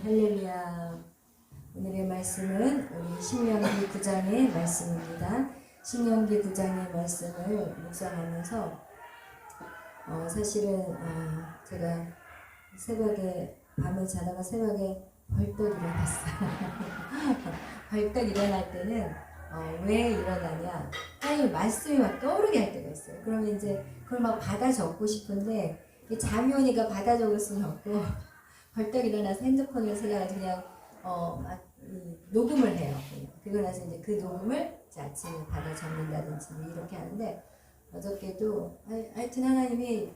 할렐루야. 오늘의 말씀은 우리 신명기 9장의 말씀입니다. 신명기 9장의 말씀을 묵상하면서 사실은 제가 새벽에 밤을 자다가 새벽에 벌떡 일어났어요. 벌떡 일어날 때는 왜 일어나냐? 아니 말씀이 막 떠오르게 할 때가 있어요. 그러면 이제 그걸 막 받아 적고 싶은데 잠이 오니까 받아 적을 수는 없고 벌떡 일어나서 핸드폰을 제가 그냥 녹음을 해요. 그러고 나서 이제 그 녹음을 아침에 받아 적는다든지 이렇게 하는데 어저께도 하여튼 하나님이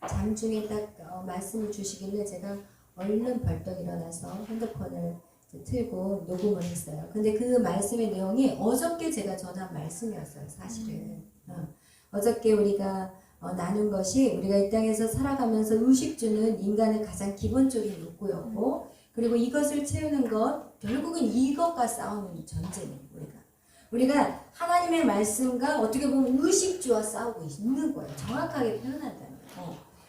잠중에 딱 말씀을 주시길래 제가 얼른 벌떡 일어나서 핸드폰을 틀고 녹음을 했어요. 근데 그 말씀의 내용이 어저께 제가 전한 말씀이었어요. 사실은 어저께 우리가 나눈 것이 우리가 이 땅에서 살아가면서 의식주는 인간의 가장 기본적인 욕구였고, 그리고 이것을 채우는 것, 결국은 이것과 싸우는 전쟁이에요. 우리가 하나님의 말씀과 어떻게 보면 의식주와 싸우고 있는 거예요. 정확하게 표현한다면.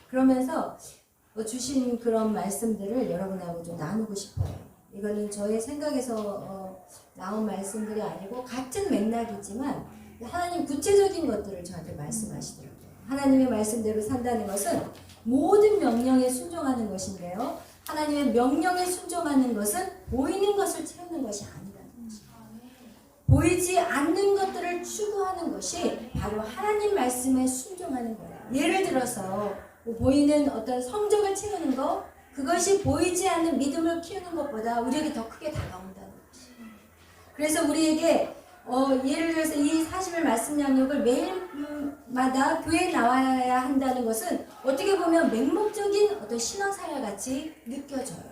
그러면서 주신 그런 말씀들을 여러분하고 좀 나누고 싶어요. 이거는 저의 생각에서 나온 말씀들이 아니고 같은 맥락이지만 하나님 구체적인 것들을 저한테 말씀하시더라고요. 하나님의 말씀대로 산다는 것은 모든 명령에 순종하는 것인데요. 하나님의 명령에 순종하는 것은 보이는 것을 채우는 것이 아니라는 것이에요. 보이지 않는 것들을 추구하는 것이 바로 하나님 말씀에 순종하는 거예요. 예를 들어서 보이는 어떤 성적을 채우는 것, 그것이 보이지 않는 믿음을 키우는 것보다 우리에게 더 크게 다가온다는 것이에요. 그래서 우리에게 예를 들어서 이 40일 말씀 양육을 매일마다 교회에 나와야 한다는 것은 어떻게 보면 맹목적인 어떤 신앙생활 같이 느껴져요.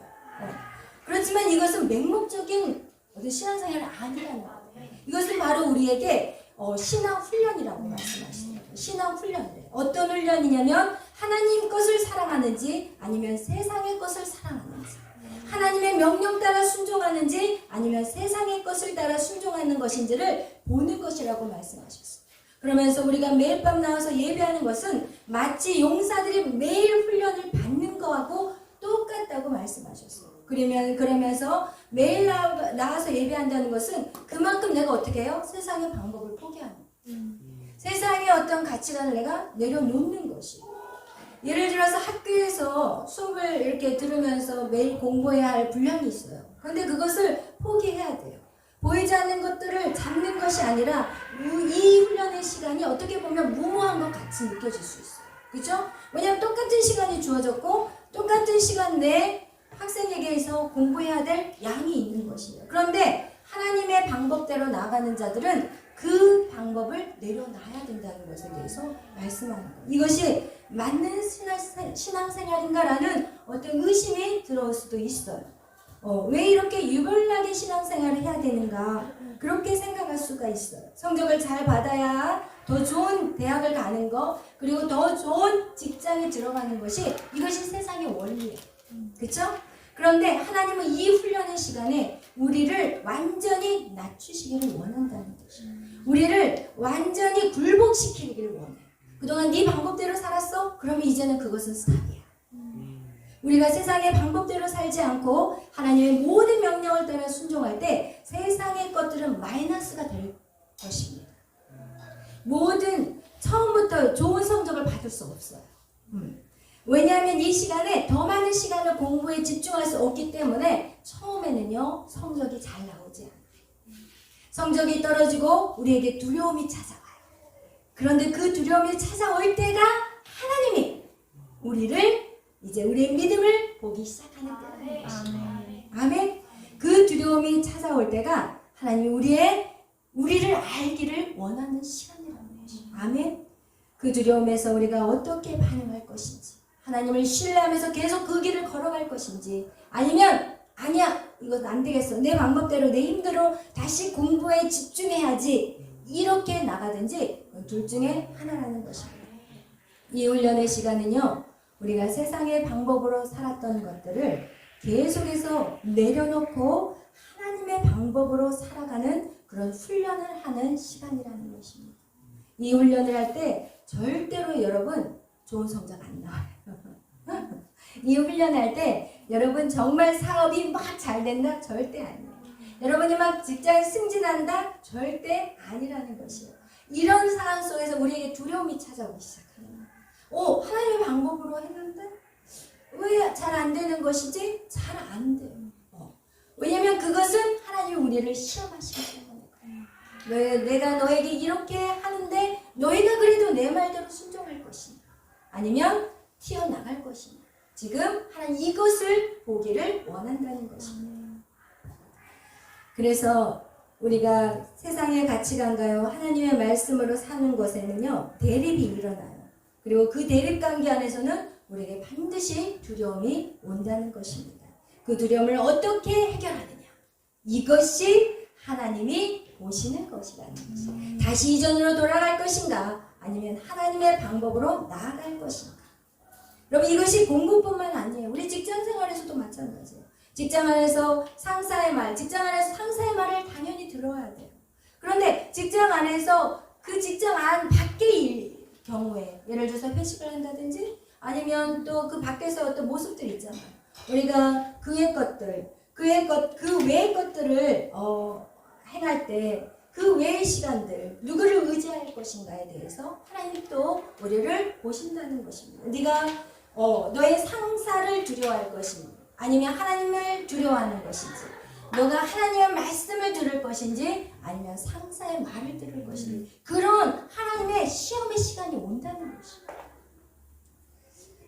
그렇지만 이것은 맹목적인 어떤 신앙생활이 아니라는 거예요. 이것은 바로 우리에게 신앙훈련이라고 말씀하시더라고요. 신앙훈련이래요. 어떤 훈련이냐면 하나님 것을 사랑하는지 아니면 세상의 것을 사랑하는지, 하나님의 명령 따라 순종하는지 아니면 세상의 것을 따라 순종하는 것인지를 보는 것이라고 말씀하셨어요. 그러면서 우리가 매일 밤 나와서 예배하는 것은 마치 용사들이 매일 훈련을 받는 거하고 똑같다고 말씀하셨어요. 그러면서 매일 나와서 예배한다는 것은 그만큼 내가 어떻게 해요? 세상의 방법을 포기하는 거예요. 세상의 어떤 가치관을 내가 내려놓는 것이에요. 예를 들어서 학교에서 수업을 이렇게 들으면서 매일 공부해야 할 분량이 있어요. 그런데 그것을 포기해야 돼요. 보이지 않는 것들을 잡는 것이 아니라 이 훈련의 시간이 어떻게 보면 무모한 것 같이 느껴질 수 있어요. 그죠? 왜냐하면 똑같은 시간이 주어졌고 똑같은 시간 내에 학생에게서 공부해야 될 양이 있는 것이에요. 그런데 하나님의 방법대로 나아가는 자들은 그 방법을 내려놔야 된다는 것에 대해서 말씀하는 거예요. 이것이 맞는 신앙생활인가라는 어떤 의심이 들어올 수도 있어요. 왜 이렇게 유별나게 신앙생활을 해야 되는가, 그렇게 생각할 수가 있어요. 성적을 잘 받아야 더 좋은 대학을 가는 것, 그리고 더 좋은 직장에 들어가는 것이, 이것이 세상의 원리예요. 그렇죠? 그런데 하나님은 이 훈련의 시간에 우리를 완전히 낮추시기를 원한다는 것이에요. 우리를 완전히 굴복시키기를 원해요. 그동안 네 방법대로 살았어? 그러면 이제는 그것은 스탑이야. 우리가 세상의 방법대로 살지 않고 하나님의 모든 명령을 따라 순종할 때 세상의 것들은 마이너스가 될 것입니다. 모든 처음부터 좋은 성적을 받을 수 없어요. 왜냐하면 이 시간에 더 많은 시간을 공부에 집중할 수 없기 때문에 처음에는요 성적이 잘 나오지 않아요. 성적이 떨어지고 우리에게 두려움이 찾아와요. 그런데 그 두려움이 찾아올 때가 하나님이 이제 우리의 믿음을 보기 시작하는 때예요. 아멘. 그 두려움이 찾아올 때가 하나님이 우리를 알기를 원하는 시간이라는 것이죠. 아멘. 그 두려움에서 우리가 어떻게 반응할 것인지, 하나님을 신뢰하면서 계속 그 길을 걸어갈 것인지, 아니면 아니야 이건 안 되겠어, 내 방법대로 내 힘대로 다시 공부에 집중해야지, 이렇게 나가든지 둘 중에 하나라는 것입니다. 이 훈련의 시간은요 우리가 세상의 방법으로 살았던 것들을 계속해서 내려놓고 하나님의 방법으로 살아가는 그런 훈련을 하는 시간이라는 것입니다. 이 훈련을 할 때 절대로 여러분 좋은 성적 안 나와요. 이 훈련할 때 여러분 정말 사업이 막 잘 잘 된다? 절대 아니에요. 여러분이 막 직장에 승진한다? 절대 아니라는 것이에요. 이런 상황 속에서 우리에게 두려움이 찾아오기 시작합니다. 하나님의 방법으로 했는데 왜 잘 안 되는 것이지? 잘 안 돼요. 왜냐면 그것은 하나님이 우리를 시험하시기 때문에. 내가 너에게 이렇게 하는데 너희가 그래도 내 말대로 순종할 것이냐? 아니면 튀어나갈 것이냐? 지금 하나님 이것을 보기를 원한다는 것입니다. 그래서 우리가 세상의 가치관과요 하나님의 말씀으로 사는 것에는요 대립이 일어나요. 그리고 그 대립관계 안에서는 우리에게 반드시 두려움이 온다는 것입니다. 그 두려움을 어떻게 해결하느냐? 이것이 하나님이 보시는 것이라는 것이에요. 다시 이전으로 돌아갈 것인가? 아니면 하나님의 방법으로 나아갈 것인가? 여러분 이것이 공부뿐만 아니에요. 우리 직장 생활에서도 마찬가지예요. 직장 안에서 상사의 말, 직장 안에서 상사의 말을 당연히 들어야 돼요. 그런데 직장 안에서 그 직장 안 밖의 경우에 예를 들어서 회식을 한다든지 아니면 또 그 밖에서 어떤 모습들 있잖아요. 우리가 그 외의 것들을 행할 때 그 외의 시간들 누구를 의지할 것인가에 대해서 하나님 또 우리를 보신다는 것입니다. 네가 너의 상사를 두려워할 것인지 아니면 하나님을 두려워하는 것인지 너가 하나님의 말씀을 들을 것인지 아니면 상사의 말을 들을 것인지 그런 하나님의 시험의 시간이 온다는 것입니다.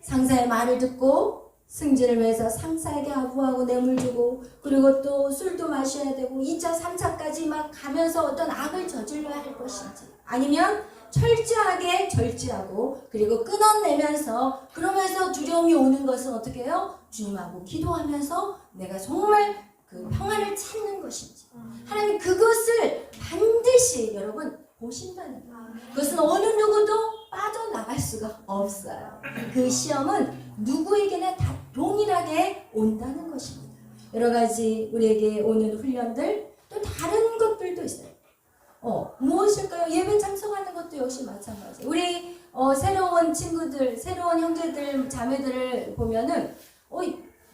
상사의 말을 듣고 승진을 위해서 상사에게 아부하고 뇌물 주고 그리고 또 술도 마셔야 되고 2차, 3차까지 막 가면서 어떤 악을 저질러야 할 것인지 아니면 철저하게 절제하고 그리고 끊어내면서 그러면서 두려움이 오는 것은 어떻게 해요? 주님하고 기도하면서 내가 정말 그 평안을 찾는 것인지 하나님 그것을 반드시 여러분 보신다는 거예요. 그것은 어느 누구도 빠져나갈 수가 없어요. 그 시험은 누구에게나 다 동일하게 온다는 것입니다. 여러 가지 우리에게 오는 훈련들 또 다른 것들도 있어요. 무엇일까요? 예배 참석하는 것도 역시 마찬가지예요. 우리 새로운 친구들, 새로운 형제들, 자매들을 보면은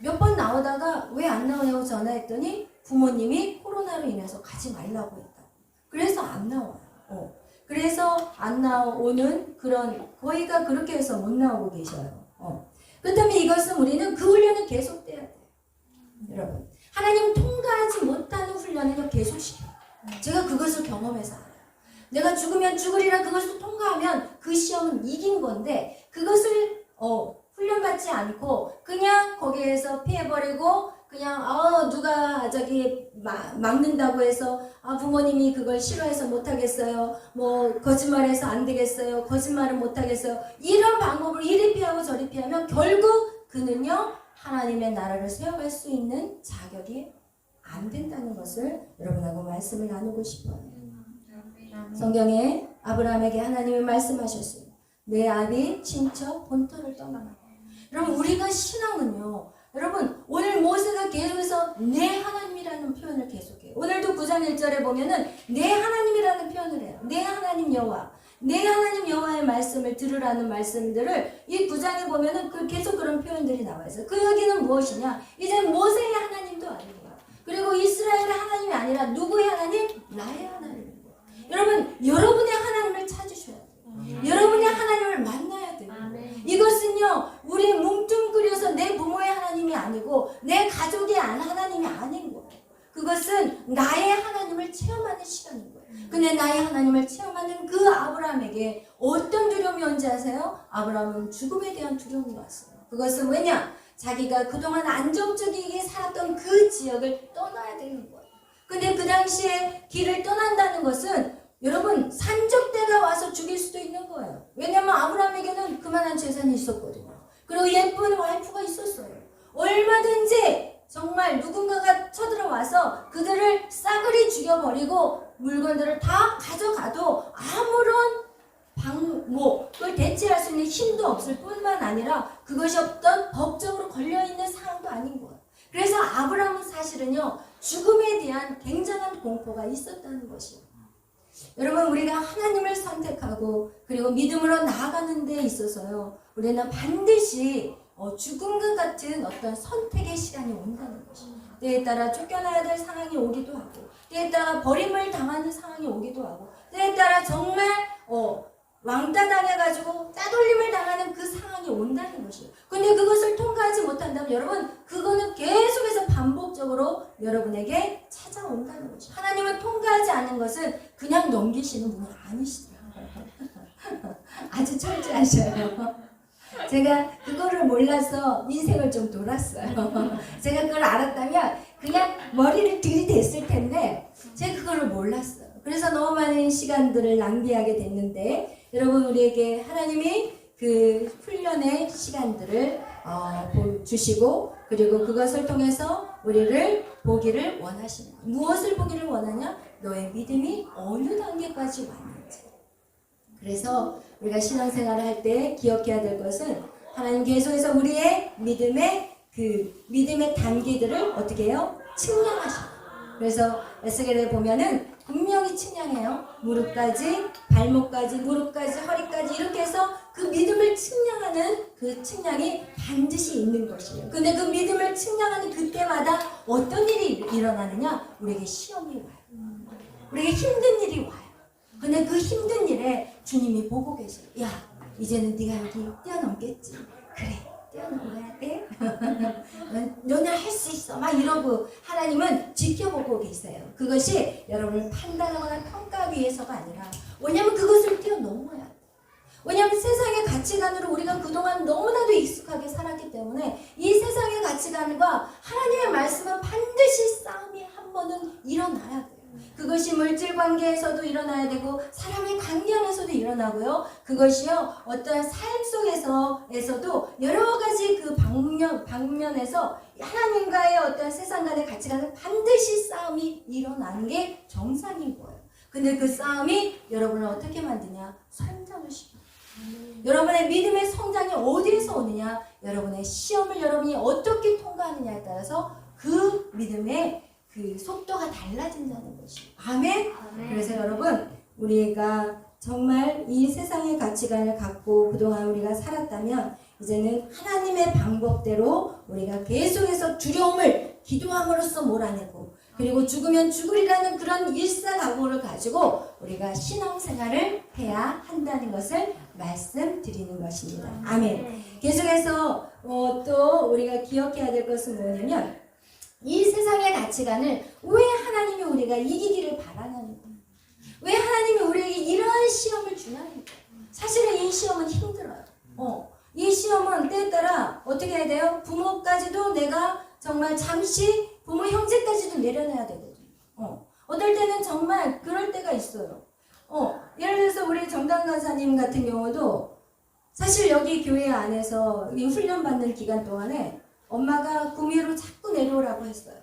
몇 번 나오다가 왜 안 나오냐고 전화했더니 부모님이 코로나로 인해서 가지 말라고 했다고. 그래서 안 나와요. 그래서 안 나오는 그런 거의가 그렇게 해서 못 나오고 계셔요. 그렇다면 이것은 우리는 그 훈련은 계속돼야 돼요. 여러분 하나님 통과하지 못하는 훈련은 계속 시켜요. 제가 그것을 경험해서 알아요. 내가 죽으면 죽으리라 그것을 통과하면 그 시험은 이긴 건데 그것을 훈련받지 않고 그냥 거기에서 피해버리고 그냥 누가 막는다고 해서 부모님이 그걸 싫어해서 못하겠어요. 뭐 거짓말해서 안 되겠어요. 거짓말은 못하겠어요. 이런 방법으로 이리 피하고 저리 피하면 결국 그는요 하나님의 나라를 세워갈 수 있는 자격이 안 된다는 것을 여러분하고 말씀을 나누고 싶어요. 성경에 아브라함에게 하나님이 말씀하셨어요. 내 아비 친척 본토를 떠나라. 여러분 우리가 신앙은요 여러분 오늘 모세가 계속해서 내 하나님이라는 표현을 계속해요. 오늘도 9장 1절에 보면은 내 하나님이라는 표현을 해요. 내 하나님 여호와 내 하나님 여호와의 말씀을 들으라는 말씀들을 이 9장에 보면은 계속 그런 표현들이 나와 있어요. 그 여기는 무엇이냐 이제 모세의 하나님도 아니고 그리고 이스라엘의 하나님이 아니라 누구의 하나님? 나의 하나님입니다. 여러분 여러분의 하나님을 찾으셔야 돼요. 여러분의 하나님을 만나야 돼요. 이것은요 우리 뭉뚱그려서 내 부모의 하나님이 아니고 내 가족의 하나님이 아닌 거예요. 그것은 나의 하나님을 체험하는 시간인 거예요. 근데 나의 하나님을 체험하는 그 아브라함에게 어떤 두려움이 온지 아세요? 아브라함은 죽음에 대한 두려움이 왔어요. 그것은 왜냐? 자기가 그동안 안정적이게 살았던 그 지역을 떠나야 되는 거예요. 근데 그 당시에 길을 떠난다는 것은 여러분 산적대가 와서 죽일 수도 있는 거예요. 왜냐면 아브라함에게는 그만한 재산이 있었거든요. 그리고 예쁜 와이프가 있었어요. 얼마든지 정말 누군가가 쳐들어와서 그들을 싸그리 죽여버리고 물건들을 다 가져가도 아무런 그걸 대체할 수 있는 힘도 없을 뿐만 아니라 그것이 어떤 법적으로 걸려있는 상황도 아닌 거예요. 그래서 아브라함은 사실은요 죽음에 대한 굉장한 공포가 있었다는 것이에요. 여러분 우리가 하나님을 선택하고 그리고 믿음으로 나아가는 데 있어서요 우리는 반드시 죽음과 같은 어떤 선택의 시간이 온다는 것입니다. 때에 따라 쫓겨나야 될 상황이 오기도 하고, 때에 따라 버림을 당하는 상황이 오기도 하고, 때에 따라 정말 왕따 당해가지고 따돌림을 당하는 그 상황이 온다는 것이에요. 근데 그것을 통과하지 못한다면 여러분, 그거는 계속해서 반복적으로 여러분에게 찾아온다는 것이에요. 하나님은 통과하지 않은 것은 그냥 넘기시는 분이 아니시더라고요. 아주 철저하셔요. 제가 그거를 몰라서 인생을 좀 돌았어요. 제가 그걸 알았다면 그냥 머리를 들이댔을 텐데 제가 그거를 몰랐어요. 그래서 너무 많은 시간들을 낭비하게 됐는데, 여러분, 우리에게 하나님이 그 훈련의 시간들을 주시고, 그리고 그것을 통해서 우리를 보기를 원하시는 거예요. 무엇을 보기를 원하냐? 너의 믿음이 어느 단계까지 왔는지. 그래서 우리가 신앙생활을 할 때 기억해야 될 것은, 하나님 계속해서 우리의 믿음의 단계들을 어떻게 해요? 측량하셔요. 그래서 에스겔에 보면은 분명히 측량해요. 무릎까지, 발목까지, 무릎까지, 허리까지 이렇게 해서 그 믿음을 측량하는 그 측량이 반드시 있는 것이에요. 근데 그 믿음을 측량하는 그때마다 어떤 일이 일어나느냐? 우리에게 시험이 와요. 우리에게 힘든 일이 와요. 근데 그 힘든 일에 주님이 보고 계셔요. 야, 이제는 네가 여기 뛰어넘겠지. 그래, 뛰어넘어야 돼. 너는 할 수 있어. 막 이러고 하나님은 지켜보고 계세요. 그것이 여러분을 판단하거나 평가하기 위해서가 아니라, 왜냐하면 그것을 뛰어넘어야 돼. 왜냐하면 세상의 가치관으로 우리가 그동안 너무나도 익숙하게 살았기 때문에 이 세상의 가치관과 하나님의 말씀은 반드시 싸움이 한 번은 일어나야 돼요. 그것이 물질 관계에서도 일어나야 되고 사람의 관계 안에서도 일어나고요. 그것이요, 어떠한 삶 속에서도 여러 가지 그 방면에서 하나님과의 어떤 세상 간의 가치관은 반드시 싸움이 일어나는 게 정상인 거예요. 근데 그 싸움이 여러분을 어떻게 만드냐? 성장을 시켜요. 여러분의 믿음의 성장이 어디에서 오느냐? 여러분의 시험을 여러분이 어떻게 통과하느냐에 따라서 그 믿음의 그 속도가 달라진다는 것이에요. 아멘? 그래서 여러분, 우리가 정말 이 세상의 가치관을 갖고 그동안 우리가 살았다면 이제는 하나님의 방법대로 우리가 계속해서 두려움을 기도함으로써 몰아내고, 그리고 죽으면 죽으리라는 그런 일사각오를 가지고 우리가 신앙생활을 해야 한다는 것을 말씀드리는 것입니다. 아멘. 계속해서 또 우리가 기억해야 될 것은 뭐냐면, 이 세상의 가치관을 왜 하나님이 우리가 이기기를 바라냐는 거예요. 왜 하나님이 우리에게 이러한 시험을 주냐는 거예요. 사실은 이 시험은 힘들어요. 이 시험은 때에 따라 어떻게 해야 돼요? 부모까지도 내가 정말 잠시 부모 형제까지도 내려놔야 되거든요. 어떨 때는 정말 그럴 때가 있어요. 예를 들어서 우리 정당 간사님 같은 경우도 사실 여기 교회 안에서 이 훈련받는 기간 동안에 엄마가 구미로 자꾸 내려오라고 했어요.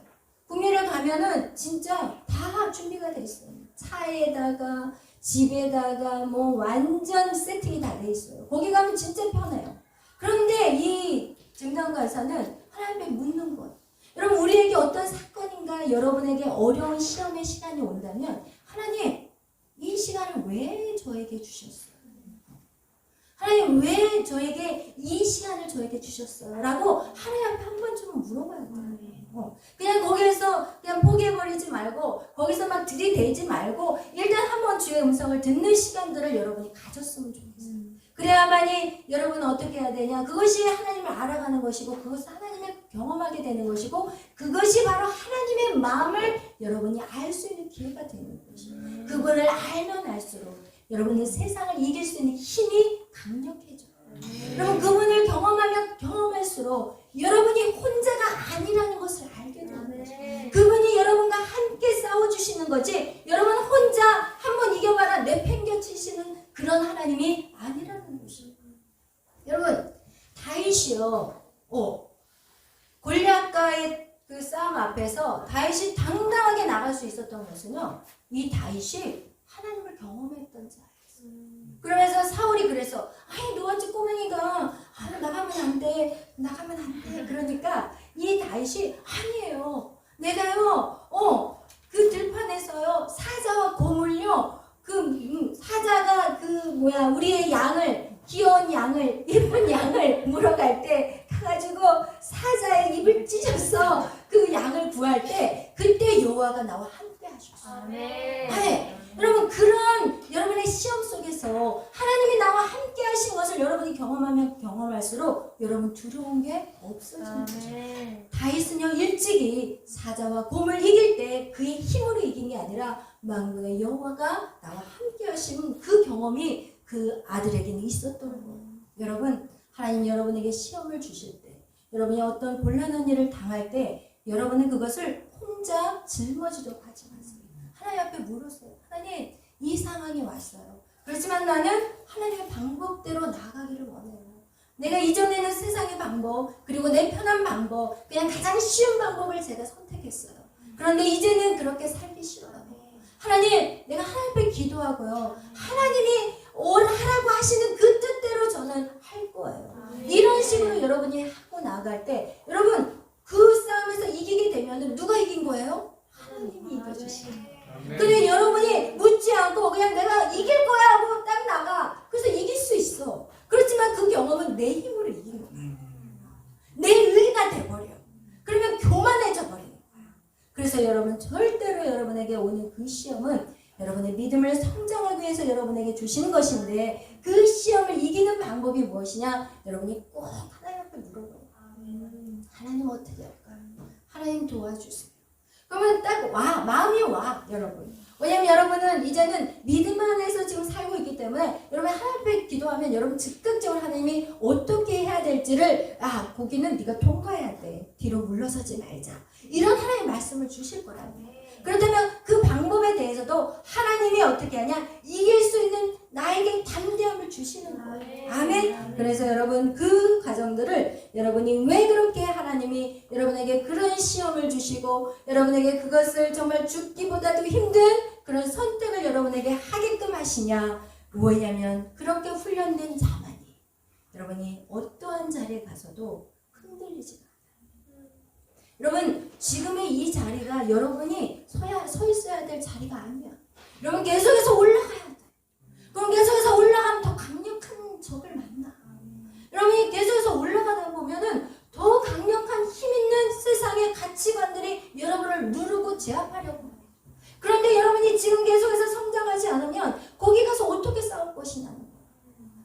구미를 가면은 진짜 다 준비가 돼 있어요. 차에다가 집에다가 뭐 완전 세팅이 다 돼 있어요. 거기 가면 진짜 편해요. 그런데 이 증당가사는 하나님께 묻는 거예요. 여러분, 우리에게 어떤 사건인가 여러분에게 어려운 시험의 시간이 온다면, 하나님, 이 시간을 왜 저에게 주셨어요? 하나님, 왜 저에게 이 시간을 저에게 주셨어요? 라고 하나님 앞에 한 번쯤은 물어봐야 돼요. 그냥 거기에서 그냥 포기해버리지 말고, 거기서 막 들이대지 말고, 일단 한번 주의 음성을 듣는 시간들을 여러분이 가졌으면 좋겠어요. 그래야만이 여러분은 어떻게 해야 되냐? 그것이 하나님을 알아가는 것이고, 그것을 하나님을 경험하게 되는 것이고, 그것이 바로 하나님의 마음을 여러분이 알 수 있는 기회가 되는 것이에요. 그분을 알면 알수록 여러분은 세상을 이길 수 있는 힘이 강력해져요. 여러분, 그분을 경험하면 경험할수록 여러분이 혼자가 아니라는 것을 알게 되는 거죠. 그분이 여러분과 함께 싸워주시는 거지, 여러분 혼자 한번 이겨봐라 내팽겨치시는 그런 하나님이 아니라는 것이에요. 여러분, 다윗이요, 골리앗과의 그 싸움 앞에서 다윗이 당당하게 나갈 수 있었던 것은요, 이 다윗이 하나님을 경험했던 자였어요. 그러면서 사울이 그래서, 아이, 너같이 꼬맹이가 나가면 안 돼, 나가면 안 돼. 그러니까 이 다윗이, 아니에요, 내가요, 그 들판에서요, 사자와 고물요, 사자가 우리의 양을, 귀여운 양을, 예쁜 양을 물어갈 때 가가지고 사자의 입을 찢어서 그 양을 구할 여호와가 나와 함께 하셨어요. 아멘. 네. 여러분 그런 여러분의 시험 속에서 하나님이 나와 함께 하신 것을 여러분이 경험하면 경험할수록 여러분 두려운 게 없어지는 거죠. 다윗은요 일찍이 사자와 곰을 이길 때 그의 힘으로 이긴 게 아니라 만군의 여호와가 나와 함께 하신 그 경험이 그 아들에게는 있었던 거예요. 여러분 하나님 여러분에게 시험을 주실 때 여러분이 어떤 곤란한 일을 당할 때 여러분은 그것을 혼자 짊어지려고 하지 마세요. 하나님 앞에 물으세요. 하나님 이 상황이 왔어요. 그렇지만 나는 하나님의 방법대로 나아가기를 원해요. 내가 이전에는 세상의 방법 그리고 내 편한 방법 그냥 가장 쉬운 방법을 제가 선택했어요. 그런데 이제는 그렇게 살기 싫어요. 하나님 내가 하나님 앞에 기도하고요. 하나님이 하라고 하시는 그 뜻대로 저는 할 거예요. 이런 식으로 여러분이 하고 나아갈 때 여러분 그 싸움에서 이기게 되면 누가 이긴 거예요? 하나님이 이겨주시는 근데 여러분이 묻지 않고 그냥 내가 이길 거야 하고 딱 나가. 그래서 이길 수 있어. 그렇지만 그 경험은 내 힘으로 이기는 거야. 내 의가 돼버려. 그러면 교만해져 버리는 거야. 그래서 여러분 절대로 여러분에게 오는 그 시험은 여러분의 믿음을 성장하기 위해서 여러분에게 주시는 것인데 그 시험을 이기는 방법이 무엇이냐? 여러분이 꼭 하나님 앞에 물어봐요. 하나님 어떻게 할까요? 하나님 도와주세요. 그러면 딱 와, 마음이 와, 여러분. 왜냐면 여러분은 이제는 믿음 안에서 지금 살고 있기 때문에 여러분 하나님 앞에 기도하면 여러분 즉각적으로 하나님이 어떻게 해야 될지를 거기는 네가 통과해야 돼. 뒤로 물러서지 말자. 이런 하나님의 말씀을 주실 거라고요. 그렇다면 그 방법에 대해서도 하나님이 어떻게 하냐? 이길 수 있는 나에게 담대함을 주시는 거예요. 아멘. 그래서 여러분 그 과정들을 여러분이 왜 그렇게 하나님이 여러분에게 그런 시험을 주시고 여러분에게 그것을 정말 죽기보다도 힘든 그런 선택을 여러분에게 하게끔 하시냐? 뭐냐면 그렇게 훈련된 자만이 여러분이 어떠한 자리에 가서도 흔들리지 않아요. 여러분 지금의 이 자리가 여러분이 서 있어야 될 자리가 아니야. 여러분 계속해서 올라가야 돼. 그럼 계속해서 올라가면 더 강력한 적을 만나. 여러분이 계속해서 올라가다 보면은 더 강력한 힘 있는 세상의 가치관들이 여러분을 누르고 제압하려고 해요. 그런데 여러분이 지금 계속해서 성장하지 않으면 거기 가서 어떻게 싸울 것이냐는 거예요.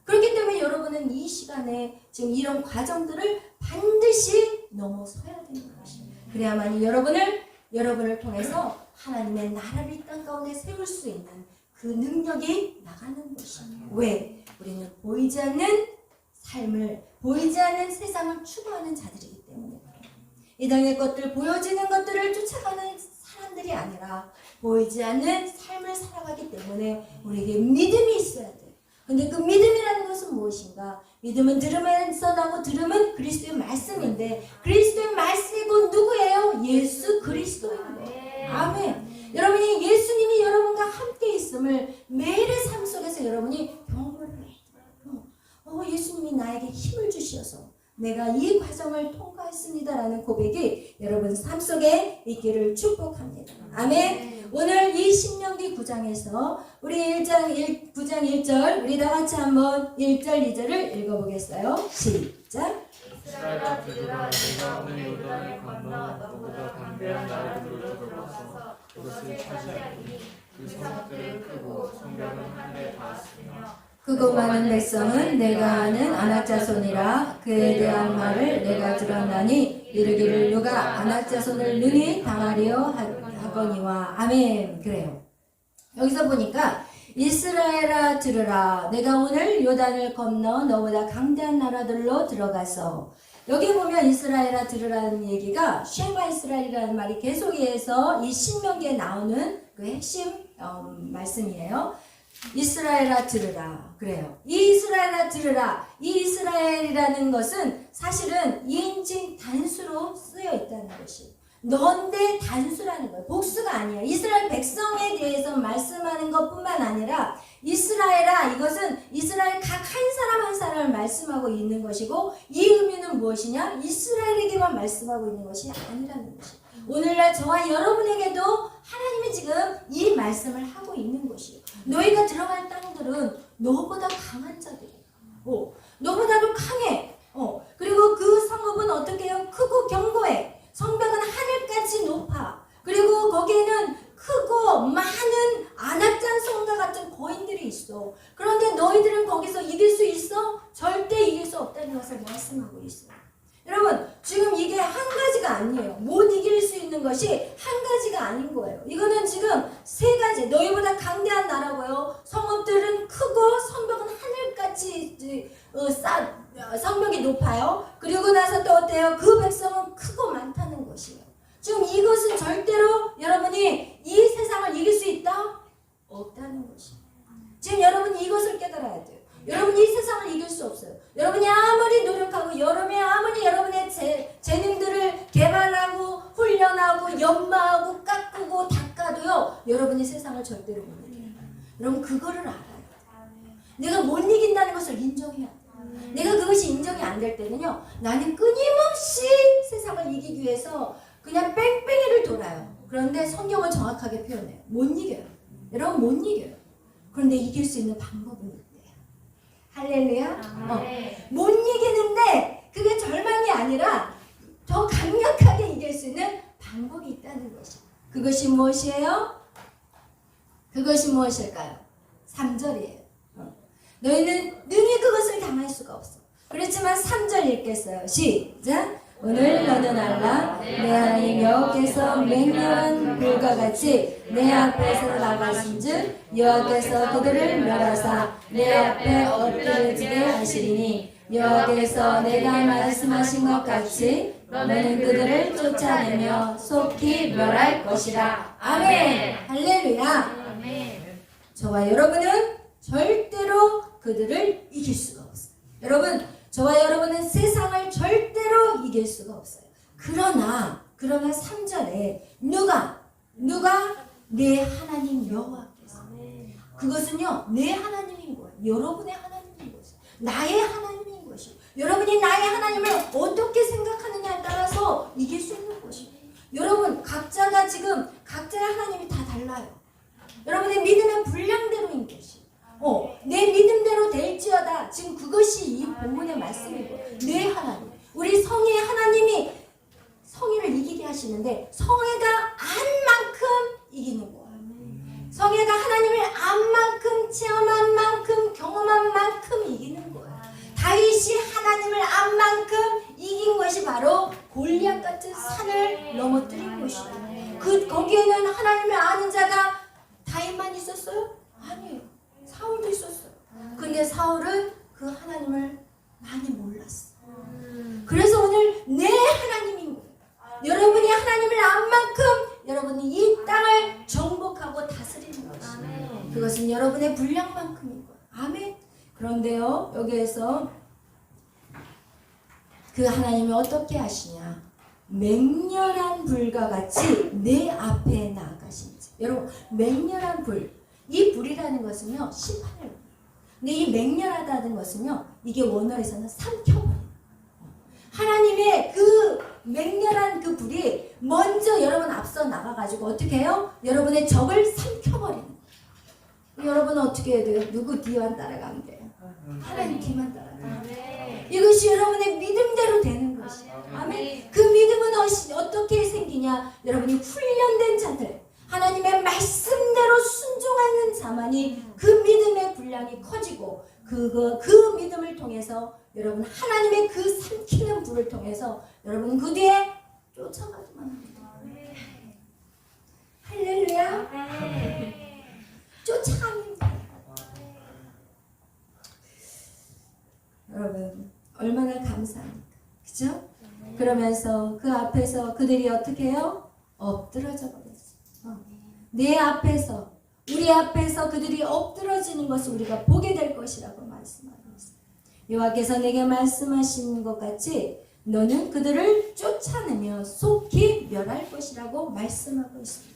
그렇기 때문에 여러분은 이 시간에 지금 이런 과정들을 반드시 넘어서야 되는 것이에요. 그래야만 여러분을 통해서 하나님의 나라를 이 땅 가운데 세울 수 있는 그 능력이 나가는 것이에요. 왜? 우리는 보이지 않는 삶을, 보이지 않는 세상을 추구하는 자들이기 때문에 이 땅의 것들, 보여지는 것들을 쫓아가는 사람들이 아니라 보이지 않는 삶을 살아가기 때문에 우리에게 믿음이 있어야 돼요. 근데 그 믿음이라는 것은 무엇인가? 믿음은 들음에서 나고 들음은 그리스도의 말씀인데 그리스도의 말씀이 곧 누구예요? 예수 그리스도인 거예요. 아멘. 여러분이 예수님이 여러분과 함께 있음을 매일의 삶 속에서 여러분이 경험을 해요. 예수님이 나에게 힘을 주셔서 내가 이 과정을 통과했습니다라는 고백이 여러분 삶 속에 있기를 축복합니다. 아멘. 오늘 이 신명기 9장에서 우리 9장 1절 우리 다 같이 한번 1절 2절을 읽어보겠어요. 시작. 이스라엘아 들으라. 내가 오늘 요단을 건너 너보다 담대한 나라들로 들어가서 그것을 차지하리니 그 성읍들은 크고 성벽은 하늘에 닿았으며 크고 많은 백성은 내가 아는 아낙 자손이라. 그에 대한 말을 내가 들었나니 이르기를 누가 아낙 자손을 능히 당하리요 하거니와. 아멘. 그래요. 여기서 보니까 이스라엘아 들으라. 내가 오늘 요단을 건너 너보다 강대한 나라들로 들어가서, 여기 보면 이스라엘아 들으라는 얘기가 쉐마 이스라엘이라는 말이 계속해서 이 신명기에 나오는 그 핵심 말씀이에요. 이스라엘아 들으라. 그래요. 이 이스라엘아 들으라. 이 이스라엘이라는 것은 사실은 2인칭 단수로 쓰여 있다는 것이. 넌데 단수라는 거예요. 복수가 아니에요. 이스라엘 백성에 대해서 말씀하는 것뿐만 아니라 이스라엘아, 이것은 이스라엘 각 한 사람 한 사람을 말씀하고 있는 것이고, 이 의미는 무엇이냐? 이스라엘에게만 말씀하고 있는 것이 아니라는 것이에요. 오늘날 저와 여러분에게도 하나님이 지금 이 말씀을 하고 있는 것이에요. 너희가 들어갈 땅들은 너보다 강한 자들이에요. 너보다도 강해. 그리고 그 성읍은 어떻게 해요? 크고 견고해. 성벽은 하늘까지 높아. 그리고 거기에 거기에는 크고 많은 안악잔성과 같은 거인들이 있어. 그런데 너희들은 거기서 이길 수 있어? 절대 이길 수 없다는 것을 말씀하고 있어요. 여러분, 지금 이게 한 가지가 아니에요. 못 이길 수 있는 것이 한 가지가 아닌 거예요. 이거는 지금 세 가지. 너희보다 강대한 나라고요. 성읍들은 크고 성벽은 하늘같이 성벽이 높아요. 그리고 나서 또 어때요? 그 백성은 크고 많다는 것이에요. 지금 이것은 절대로 여러분이 이 세상을 이길 수 있다? 없다는 것이에요. 지금 여러분이 이것을 깨달아야 돼요. 여러분이 이 세상을 이길 수 없어요. 여러분이 아무리 노력하고 여러분이 아무리 여러분의 재능들을 개발하고 훈련하고 연마하고 깎고 닦아도요. 여러분이 세상을 절대로 못 이겨요. 여러분 그거를 알아야 돼요. 내가 못 이긴다는 것을 인정해야 돼요. 내가 그것이 인정이 안 될 때는요. 나는 끊임없이 세상을 이기기 위해서 그냥 뺑뺑이를 돌아요. 그런데 성경을 정확하게 표현해요. 못 이겨요. 여러분 못 이겨요. 그런데 이길 수 있는 방법은 있대요. 할렐루야. 못 이기는데 그게 절망이 아니라 더 강력하게 이길 수 있는 방법이 있다는 것이. 그것이 무엇이에요? 그것이 무엇일까요? 3절이에요. 너희는 능히 그것을 당할 수가 없어. 그렇지만 3절 읽겠어요. 시작. 오늘 너는 알라 내 하나님 여호와께서 맹렬한 불과 같이 내 앞에서 나가신즉 여호와께서 그들을 멸하사 내 앞에 엎드러지게 하시리니 여호와께서 내가 말씀하신 것 같이 너는 그들을 쫓아내며 속히 멸할 것이라. 아멘. 할렐루야. 아멘. 저와 여러분은 절대로 그들을 이길 수가 없어요. 여러분 저와 여러분은 세상을 절대로 이길 수가 없어요. 그러나 3절에 누가 내 하나님 여호와께서. 그것은요 내 하나님인 거예요. 여러분의 하나님인 것이에요. 나의 하나님인 것이에요. 여러분이 나의 하나님을 어떻게 생각하느냐에 따라서 이길 수 있는 것이에요. 여러분 각자가 지금 각자의 하나님이 다 달라요. 여러분의 믿음의 분량대로인 것이에요. 내 믿음대로 될지어다. 지금 그것이 이 본문의 말씀인 거예요. 내 하나님. 우리 성의 하나님이 성의를 이기게 하시는데 성애가 안 만큼 이기는 거예요. 성애가 하나님을 안 만큼 체험한 만큼 경험한 만큼 이기는 거예요. 다윗이 하나님을 안 만큼 이긴 것이 바로 골리앗 같은 산을 넘어뜨린 것이에요. 거기에는 하나님을 아는 자가 다윗만 있었어요? 아니에요. 사울도 있었어요. 근데 사울은 그 하나님을 많이 몰랐어. 그래서 오늘 내 하나님인 거예요. 여러분이 하나님을 안 만큼 여러분이 이 땅을 정복하고 다스리는 것이에요. 그것은 여러분의 분량만큼인 거예요. 아멘. 그런데요 여기에서 그 하나님이 어떻게 하시냐. 맹렬한 불과 같이 내 앞에 나아가신지. 여러분 맹렬한 불. 이 불이라는 것은요 심판을. 근데 이 맹렬하다는 것은요 이게 원어에서는 삼켜버려요. 하나님의 그 맹렬한 그 불이 먼저 여러분 앞서 나가가지고 어떻게 해요? 여러분의 적을 삼켜버리는 거예요. 여러분은 어떻게 해야 돼요? 누구 뒤만 따라가면 돼요? 하나님 뒤만 따라가면 돼요. 이것이 여러분의 믿음대로 되는 것이에요. 아멘. 그 믿음은 어떻게 생기냐? 여러분이 훈련된 자들 하나님의 말씀대로 순종하는 자만이 그 믿음의 분량이 커지고 그 믿음을 통해서 여러분 하나님의 그 삼키는 불을 통해서 여러분 그 뒤에 쫓아가기만 합니다. 할렐루야. 쫓아갑니다. 여러분 얼마나 감사합니까? 그죠? 그러면서 그 앞에서 그들이 어떻게 해요? 엎드러져 버렸어요. 내 앞에서 우리 앞에서 그들이 엎드러지는 것을 우리가 보게 될 것이라고 말씀하고 있어요. 여호와께서 내게 말씀하신 것 같이 너는 그들을 쫓아내며 속히 멸할 것이라고 말씀하고 있습니다.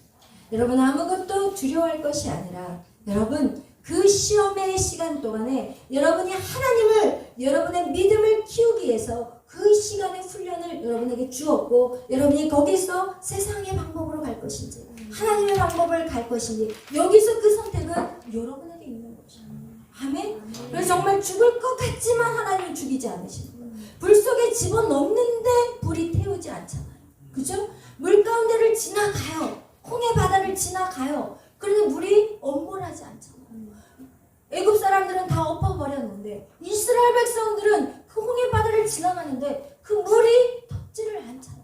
여러분 아무것도 두려워할 것이 아니라 여러분 그 시험의 시간 동안에 여러분이 하나님을 여러분의 믿음을 키우기 위해서 그 시간의 훈련을 여러분에게 주었고 여러분이 거기서 세상의 방법으로 갈 것인지 하나님의 방법을 갈 것인지 여기서 그 선택은 여러분에게 있는 것이에요. 아멘. 그래서 정말 죽을 것 같지만 하나님은 죽이지 않으시는 거예요. 불 속에 집어넣는데 불이 태우지 않잖아요. 그죠? 물 가운데를 지나가요. 홍해 바다 지나가요. 그런데 물이 엄몰하지 않잖아요. 애굽 사람들은 다 엎어버렸는데 이스라엘 백성들은 그 홍해 바다를 지나가는데 그 물이 덮지를 않잖아요.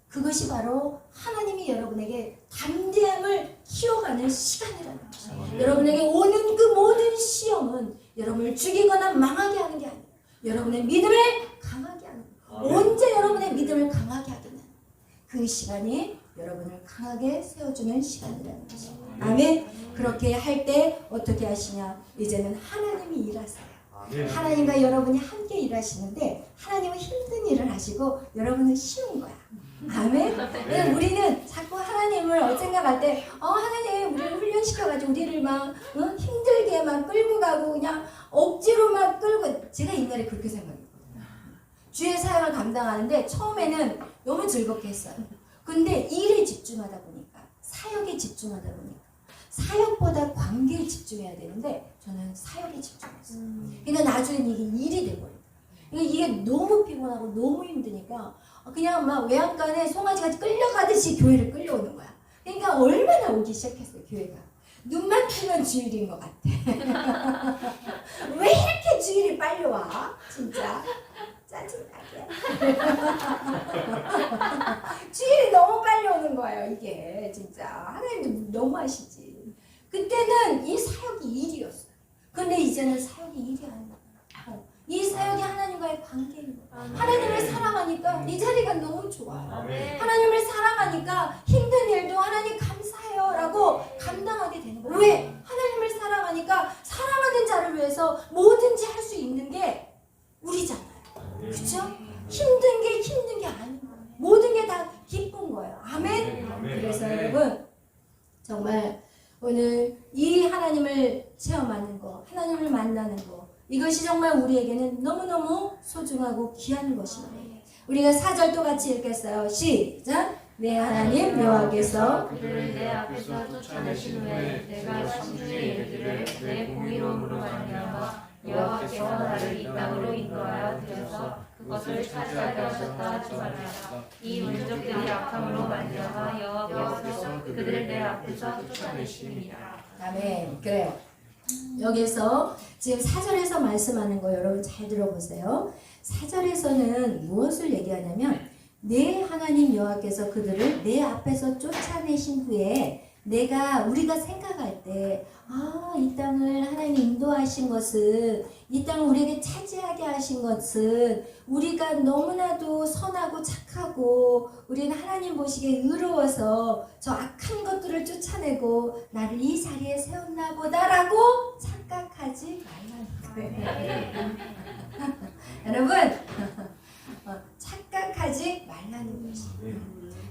그것이 바로 하나님이 여러분에게 담대함을 키워가는 시간이라는 것이에요. 여러분에게 오는 그 모든 시험은 여러분을 죽이거나 망하게 하는 게 아니에요. 여러분의 믿음을 강하게 하는 거예요. 언제 여러분의 믿음을 강하게 하겠냐. 그 시간이 여러분을 강하게 세워주는 시간이라는 것이에요. 아멘. 그렇게 할 때 어떻게 하시냐. 이제는 하나님이 일하세요. 하나님과 여러분이 함께 일하시는데 하나님은 힘든 일을 하시고 여러분은 쉬운 거야. 아멘. 우리는 자꾸 하나님을 언젠가 갈 때 하나님 우리를 훈련시켜가지고 우리를 막 힘들게 막 끌고 가고 그냥 억지로 막 끌고, 제가 옛날에 그렇게 생각했거든요. 주의 사역을 감당하는데 처음에는 너무 즐겁게 했어요. 근데 일에 집중하다 보니까, 사역에 집중하다 보니까, 사역보다 관계에 집중해야 되는데 저는 사역에 집중했어요. 그러니까 나중에 이게 일이 돼버려요. 이게 너무 피곤하고 너무 힘드니까 그냥 막 외양간에 송아지가 끌려가듯이 교회를 끌려오는 거야. 그러니까 얼마나 오기 시작했어요, 교회가. 눈만 뜨면 주일인 것 같아. 왜 이렇게 주일이 빨리 와? 진짜 짜증나게. 주일이 너무 빨리 오는 거예요, 이게. 진짜 하나님도 너무 하시지. 그때는 이 사역이 일이었어요. 근데 이제는 사역이 일이 아니야. 이 사역이 하나님과의 관계인 거예요. 하나님을 사랑하니까 이 자리가 너무 좋아요. 하나님을 사랑하니까 힘든 일도 하나님 감사해요 라고 감당하게 되는 거예요. 왜? 하나님을 사랑하니까 사랑하는 자를 위해서 뭐든지 할 수 있는 게 우리잖아요. 그렇죠? 힘든 게 아닌 거예요. 모든 게 다 기쁜 거예요. 아멘. 그래서 여러분 정말 오늘 이 하나님을 체험하는 거, 하나님을 만나는 거, 이것이 정말 우리에게는 너무너무 소중하고 귀한 것입니다. 우리가 4절 또 같이 읽겠어요. 시작! 내 하나님 여호와께서 그들을 내 앞에서 쫓아내신 후에 내가 삼중에 이르기를 내 공의로움으로 말미암아 여호와께서 나를 이 땅으로 인도하여 들여서 그것을 차지하게 하셨다 하지 말라. 이 민족들이 악함으로 말미암아 여호와께서 그들을 내 앞에서 쫓아내시니라. 아멘. 그래요. 여기서 지금 4절에서 말씀하는 거 여러분 잘 들어보세요. 4절에서는 무엇을 얘기하냐면 내 하나님 여호와께서 그들을 내 앞에서 쫓아내신 후에 우리가 생각할 때 이 땅을 하나님이 인도하신 것은, 이 땅을 우리에게 차지하게 하신 것은 우리가 너무나도 선하고 착하고 우리는 하나님 보시기에 의로워서 저 악한 것들을 쫓아내고 나를 이 자리에 세웠나 보다라고 착각하지 말라는 거예요. 여러분 착각하지 말라는 것이에요.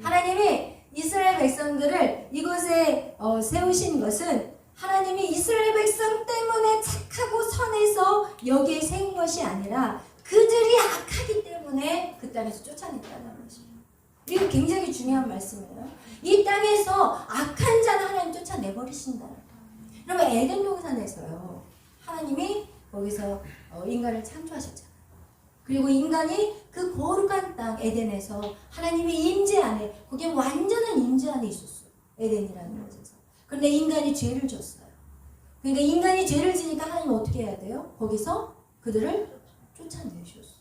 하나님이 이스라엘 백성들을 이곳에 세우신 것은 하나님이 이스라엘 백성 때문에 착하고 선해서 여기에 세운 것이 아니라 그들이 악하기 때문에 그 땅에서 쫓아냈다는 것이에요. 이게 굉장히 중요한 말씀이에요. 이 땅에서 악한 자는 하나님 쫓아내버리신다. 여러분 에덴 동산에서요, 하나님이 거기서 인간을 창조하셨잖아요. 그리고 인간이 그 거룩한 땅 에덴에서 하나님의 임재 안에, 거기에 완전한 임재 안에 있었어요. 에덴이라는 곳에서. 그런데 인간이 죄를 졌어요. 그러니까 인간이 죄를 지니까 하나님은 어떻게 해야 돼요? 거기서 그들을 쫓아내셨어요.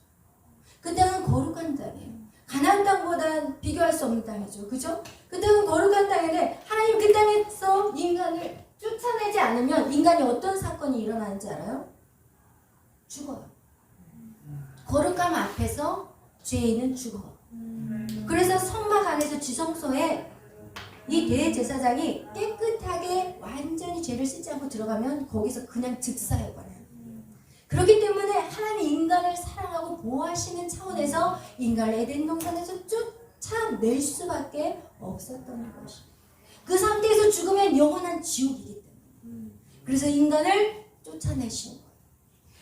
그 땅은 거룩한 땅이에요. 가나안 땅보다 비교할 수 없는 땅이죠. 그죠? 그 땅은 거룩한 땅인데 하나님 그 땅에서 인간을 쫓아내지 않으면 인간이 어떤 사건이 일어나는지 알아요? 죽어요. 거룩함 앞에서 죄인은 죽어. 그래서 성막 안에서 지성소에 이 대제사장이 깨끗하게 완전히 죄를 씻지 않고 들어가면 거기서 그냥 즉사해버려요. 그렇기 때문에 하나님이 인간을 사랑하고 보호하시는 차원에서 인간을 에덴 동산에서 쫓아낼 수밖에 없었던 것이에요. 그 상태에서 죽으면 영원한 지옥이기 때문에. 그래서 인간을 쫓아내시는 거예요.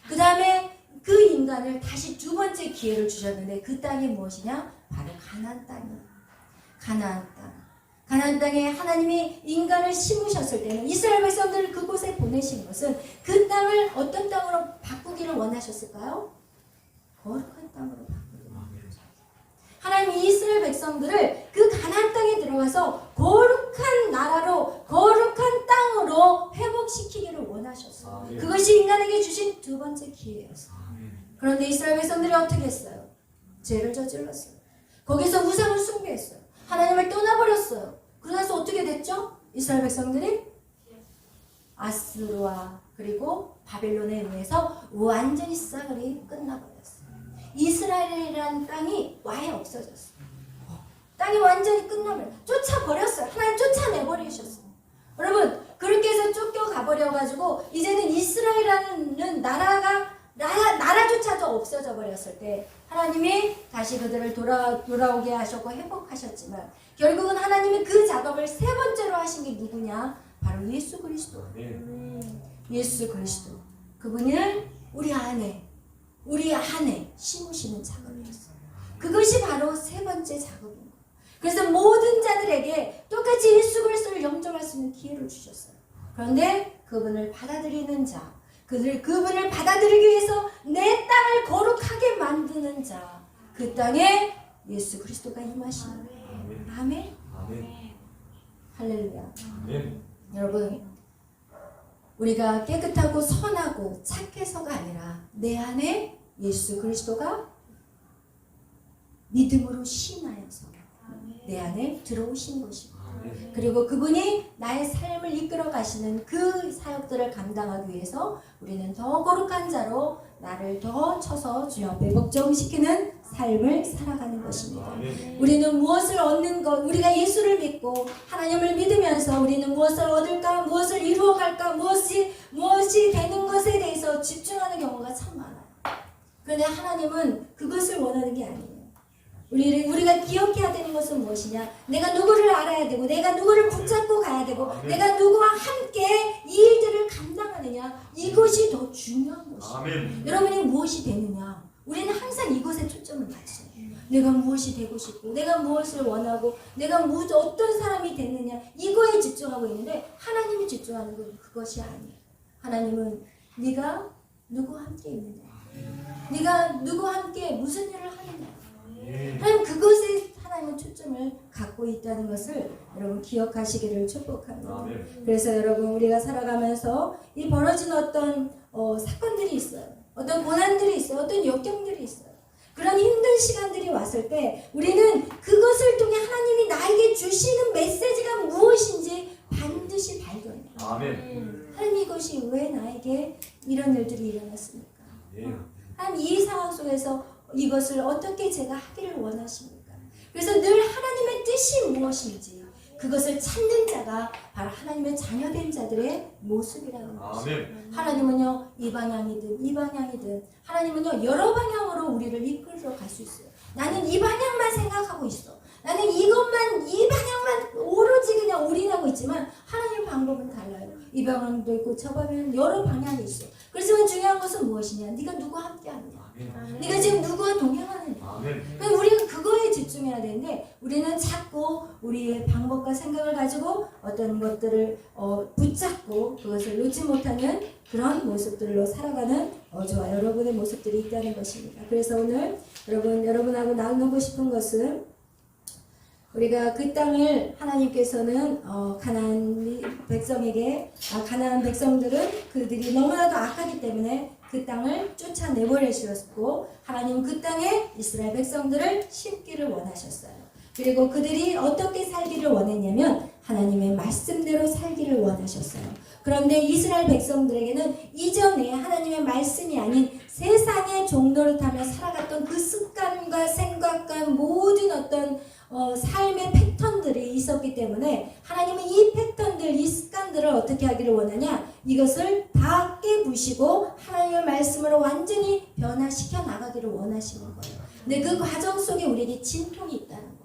그 다음에 그 인간을 다시 두 번째 기회를 주셨는데 그 땅이 무엇이냐? 바로 가나안 땅이에요. 가나안 땅. 가나안 땅에 하나님이 인간을 심으셨을 때는 이스라엘 백성들을 그곳에 보내신 것은 그 땅을 어떤 땅으로 바꾸기를 원하셨을까요? 거룩한 땅으로 바꾸기를 원하셨어요. 하나님이 이스라엘 백성들을 그 가나안 땅에 들어가서 거룩한 나라로, 번째 기회였어요. 그런데 이스라엘 백성들이 어떻게 했어요? 죄를 저질렀어요. 거기서 우상을 숭배했어요. 하나님을 떠나버렸어요. 그러나서 어떻게 됐죠? 이스라엘 백성들이 아스루와 그리고 바벨론에 의해서 완전히 싸그리 끝나버렸어요. 이스라엘이라는 땅이 아예 없어졌어요. 땅이 완전히 끝나버렸어요. 쫓아버렸어요. 하나님 쫓아내버리셨어요. 여러분 그렇게 해서 쫓겨가버려가지고 이제는 이스라엘이라는 나라조차도 없어져 버렸을 때 하나님이 다시 그들을 돌아오게 하셨고 회복하셨지만 결국은 하나님이 그 작업을 세 번째로 하신 게 누구냐? 바로 예수 그리스도. 예수 그리스도. 그분을 우리 안에 심으시는 작업이었어요. 그것이 바로 세 번째 작업인 거예요. 그래서 모든 자들에게 똑같이 예수 그리스도를 영접할 수 있는 기회를 주셨어요. 그런데 그분을 받아들이는 자, 그분을 받아들이기 위해서 내 땅을 거룩하게 만드는 자, 그 땅에 예수 그리스도가 임하시는 거예요. 아멘. 할렐루야. 여러분, 우리가 깨끗하고 선하고 착해서가 아니라 내 안에 예수 그리스도가 믿음으로 신하여서 내 안에 들어오신 것이고, 그리고 그분이 나의 삶을 이끌어 가시는 그 사역들을 감당하기 위해서 우리는 더 거룩한 자로 나를 더 쳐서 주 앞에 걱정시키는 삶을 살아가는 것입니다. 우리는 무엇을 얻는 것, 우리가 예수를 믿고 하나님을 믿으면서 우리는 무엇을 얻을까, 무엇을 이루어갈까, 무엇이 되는 것에 대해서 집중하는 경우가 참 많아요. 그런데 하나님은 그것을 원하는 게 아니에요. 우리가 기억해야 되는 것은 무엇이냐? 내가 누구를 알아야 되고, 내가 누구를 붙잡고 가야 되고, 내가 누구와 함께 이 일들을 감당하느냐, 이것이 더 중요한 것이에요. 여러분이 무엇이 되느냐? 우리는 항상 이것에 초점을 맞춰요. 내가 무엇이 되고 싶고, 내가 무엇을 원하고, 내가 어떤 사람이 됐느냐, 이거에 집중하고 있는데 하나님이 집중하는 건 그것이 아니에요. 하나님은 네가 누구와 함께 있느냐, 네가 누구와 함께 무슨 일을 하느냐, 하나님 그것에 하나님은 초점을 갖고 있다는 것을 여러분 기억하시기를 축복합니다. 그래서 여러분 우리가 살아가면서 이 벌어진 어떤 사건들이 있어요. 어떤 고난들이 있어요. 어떤 역경들이 있어요. 그런 힘든 시간들이 왔을 때 우리는 그것을 통해 하나님이 나에게 주시는 메시지가 무엇인지 반드시 발견해요. 하나님 이것이 왜 나에게 이런 일들이 일어났습니까? 하나님 이 상황 속에서 이것을 어떻게 제가 하기를 원하십니까? 그래서 늘 하나님의 뜻이 무엇인지 그것을 찾는 자가 바로 하나님의 자녀된 자들의 모습이라는 것이에요. 하나님은요 이 방향이든 하나님은요 여러 방향으로 우리를 이끌어 갈 수 있어요. 나는 이 방향만 생각하고 있어. 나는 이 방향만 오로지 그냥 올인하고 있지만 하나님의 방법은 달라요. 이 방향도 있고 저 방향은 여러 방향이 있어. 그렇지만 중요한 것은 무엇이냐? 네가 누구와 함께 하느냐? 네가 지금 누구와 동행하느냐? 그러니까 우리가 그거에 집중해야 되는데 우리는 자꾸 우리의 방법과 생각을 가지고 어떤 것들을 붙잡고 그것을 놓지 못하는 그런 모습들로 살아가는 저와 여러분의 모습들이 있다는 것입니다. 그래서 오늘 여러분하고 나누고 싶은 것은 우리가 그 땅을 하나님께서는 가나안 백성들은 그들이 너무나도 악하기 때문에 그 땅을 쫓아내버리셨고 하나님은 그 땅에 이스라엘 백성들을 심기를 원하셨어요. 그리고 그들이 어떻게 살기를 원했냐면 하나님의 말씀대로 살기를 원하셨어요. 그런데 이스라엘 백성들에게는 이전에 하나님의 말씀이 아닌 세상의 종로를 타며 살아갔던 그 습관과 생각과 모든 어떤 삶의 패턴들이 있었기 때문에 하나님은 이 패턴들, 이 습관들을 어떻게 하기를 원하냐? 이것을 다 깨부시고 하나님의 말씀으로 완전히 변화시켜 나가기를 원하시는 거예요. 근데 그 과정 속에 우리에게 진통이 있다는 거예요.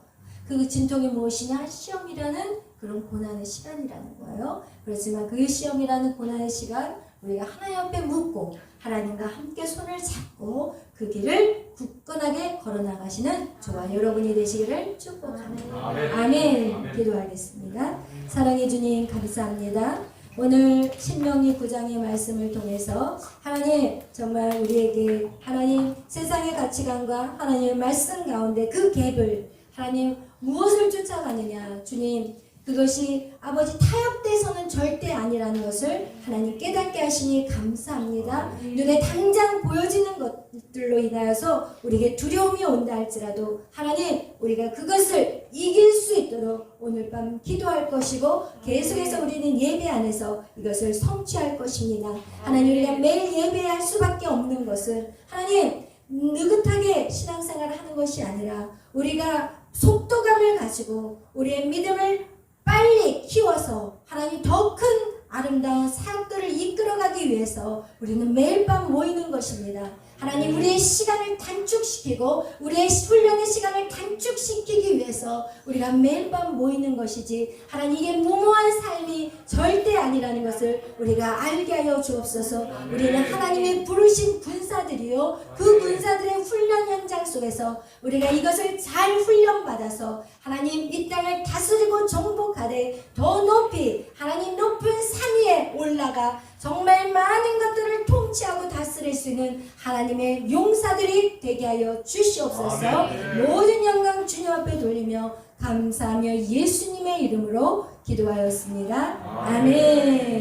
그 진통이 무엇이냐? 시험이라는 그런 고난의 시간이라는 거예요. 그렇지만 그 시험이라는 고난의 시간 우리가 하나님 앞에 묻고 하나님과 함께 손을 잡고 그 길을 굳건하게 걸어나가시는 저와 여러분이 되시기를 축복합니다. 아멘. 기도하겠습니다. 사랑해 주님 감사합니다. 오늘 신명기 9장의 말씀을 통해서 하나님 정말 우리에게 하나님 세상의 가치관과 하나님의 말씀 가운데 그 갭을 하나님 무엇을 쫓아가느냐 주님 그것이 아버지 타협돼서는 절대 아니라는 것을 하나님 깨닫게 하시니 감사합니다. 눈에 당장 보여지는 것들로 인하여서 우리에게 두려움이 온다 할지라도 하나님 우리가 그것을 이길 수 있도록 오늘 밤 기도할 것이고 계속해서 우리는 예배 안에서 이것을 성취할 것입니다. 하나님 우리가 매일 예배할 수밖에 없는 것은 하나님 느긋하게 신앙생활을 하는 것이 아니라 우리가 속도감을 가지고 우리의 믿음을 빨리 키워서 하나님 더 큰 아름다운 사역들을 이끌어가기 위해서 우리는 매일 밤 모이는 것입니다. 하나님 우리의 시간을 단축시키고 우리의 훈련의 시간을 단축시키기 위해서 우리가 매일 밤 모이는 것이지 하나님 이게 무모한 삶이 절대 아니라는 것을 우리가 알게 하여 주옵소서. 우리는 하나님의 부르신 군사들이요 그 군사들의 훈련 현장 속에서 우리가 이것을 잘 훈련받아서 하나님 이 땅을 다스리고 정복하되 더 높이 하나님 높은 산 위에 올라가 정말 많은 것들을 통치하고 다스릴 수 있는 하나님의 용사들이 되게 하여 주시옵소서. 모든 영광 주님 앞에 돌리며 감사하며 예수님의 이름으로 기도하였습니다. 아멘.